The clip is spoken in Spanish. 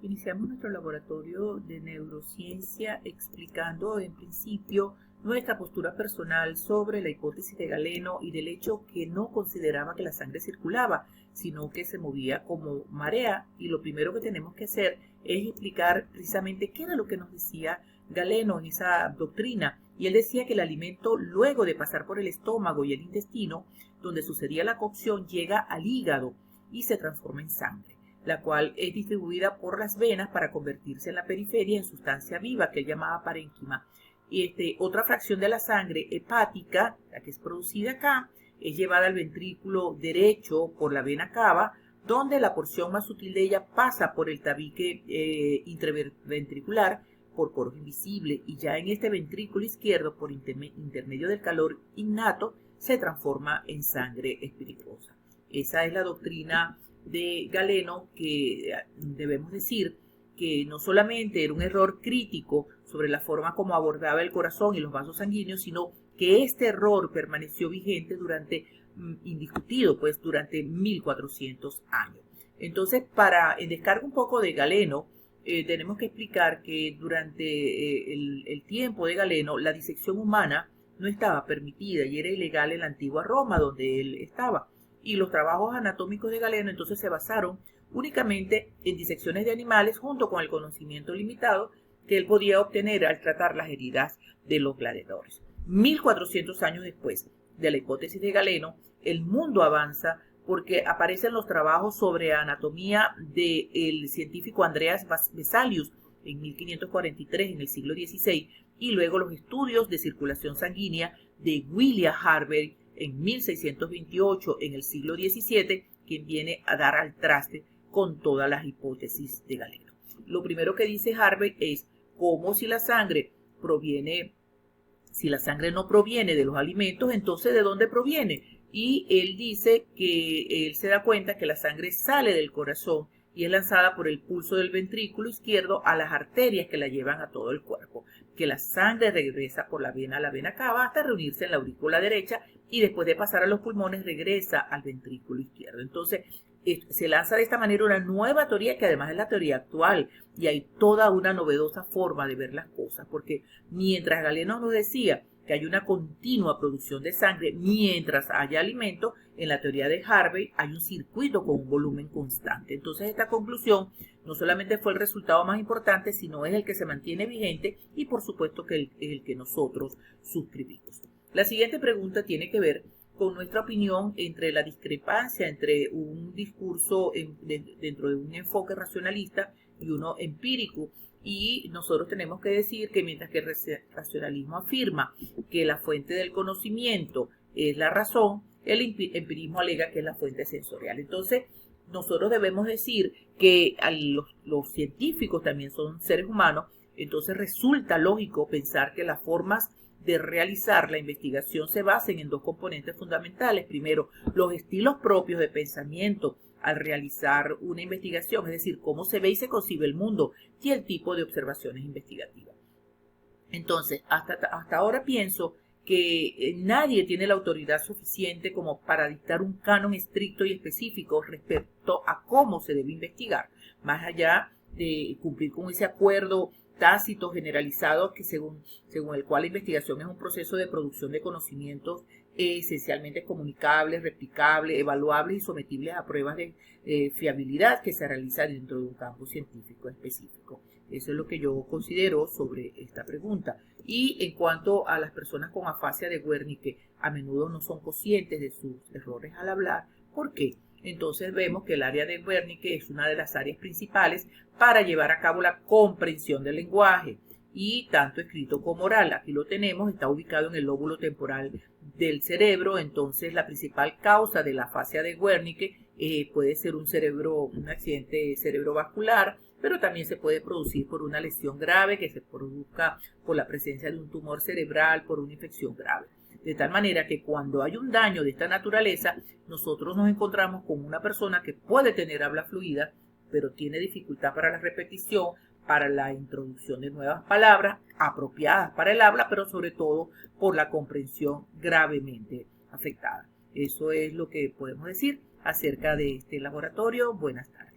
Iniciamos nuestro laboratorio de neurociencia explicando en principio nuestra postura personal sobre la hipótesis de Galeno y del hecho que no consideraba que la sangre circulaba, sino que se movía como marea. Y lo primero que tenemos que hacer es explicar precisamente qué era lo que nos decía Galeno en esa doctrina. Y él decía que el alimento, luego de pasar por el estómago y el intestino, donde sucedía la cocción, llega al hígado y se transforma en sangre, la cual es distribuida por las venas para convertirse en la periferia en sustancia viva, que él llamaba parénquima. Otra fracción de la sangre hepática, la que es producida acá, es llevada al ventrículo derecho por la vena cava, donde la porción más sutil de ella pasa por el tabique interventricular, por poros invisibles, y ya en este ventrículo izquierdo, por intermedio del calor innato, se transforma en sangre espirituosa. Esa es la doctrina de Galeno, que debemos decir que no solamente era un error crítico sobre la forma como abordaba el corazón y los vasos sanguíneos, sino que este error permaneció vigente indiscutido, pues durante 1400 años. Entonces, en descargo un poco de Galeno, tenemos que explicar que durante el tiempo de Galeno, la disección humana no estaba permitida y era ilegal en la antigua Roma, donde él estaba. Y los trabajos anatómicos de Galeno entonces se basaron únicamente en disecciones de animales junto con el conocimiento limitado que él podía obtener al tratar las heridas de los gladiadores. 1400 años después de la hipótesis de Galeno, el mundo avanza porque aparecen los trabajos sobre anatomía del científico Andreas Vesalius en 1543, en el siglo XVI, y luego los estudios de circulación sanguínea de William Harvey en 1628, en el siglo XVII, quien viene a dar al traste con todas las hipótesis de Galeno. Lo primero que dice Harvey es como si la sangre no proviene de los alimentos, entonces ¿de dónde proviene? Y él dice que él se da cuenta que la sangre sale del corazón y es lanzada por el pulso del ventrículo izquierdo a las arterias que la llevan a todo el cuerpo, que la sangre regresa por la vena a la vena cava hasta reunirse en la aurícula derecha y después de pasar a los pulmones regresa al ventrículo izquierdo. Entonces se lanza de esta manera una nueva teoría que además es la teoría actual, y hay toda una novedosa forma de ver las cosas, porque mientras Galeno nos decía que hay una continua producción de sangre mientras haya alimento, en la teoría de Harvey hay un circuito con un volumen constante. Entonces esta conclusión no solamente fue el resultado más importante, sino es el que se mantiene vigente y por supuesto que el que nosotros suscribimos. La siguiente pregunta tiene que ver con nuestra opinión entre la discrepancia entre un discurso dentro de un enfoque racionalista y uno empírico. Y nosotros tenemos que decir que mientras que el racionalismo afirma que la fuente del conocimiento es la razón, el empirismo alega que es la fuente sensorial. Entonces, nosotros debemos decir que los científicos también son seres humanos, entonces resulta lógico pensar que las formas de realizar la investigación se basen en dos componentes fundamentales. Primero, los estilos propios de pensamiento al realizar una investigación, es decir, cómo se ve y se concibe el mundo y el tipo de observaciones investigativas. Entonces, hasta ahora pienso que nadie tiene la autoridad suficiente como para dictar un canon estricto y específico respecto a cómo se debe investigar, más allá de cumplir con ese acuerdo tácito generalizado que según el cual la investigación es un proceso de producción de conocimientos esencialmente comunicables, replicables, evaluables y sometibles a pruebas de fiabilidad que se realizan dentro de un campo científico específico. Eso es lo que yo considero sobre esta pregunta. Y en cuanto a las personas con afasia de Wernicke, a menudo no son conscientes de sus errores al hablar. ¿Por qué? Entonces vemos que el área de Wernicke es una de las áreas principales para llevar a cabo la comprensión del lenguaje, y tanto escrito como oral. Aquí lo tenemos, está ubicado en el lóbulo temporal del cerebro. Entonces la principal causa de la afasia de Wernicke puede ser un accidente cerebrovascular, pero también se puede producir por una lesión grave que se produzca por la presencia de un tumor cerebral, por una infección grave. De tal manera que cuando hay un daño de esta naturaleza, nosotros nos encontramos con una persona que puede tener habla fluida, pero tiene dificultad para la repetición, para la introducción de nuevas palabras apropiadas para el habla, pero sobre todo por la comprensión gravemente afectada. Eso es lo que podemos decir acerca de este laboratorio. Buenas tardes.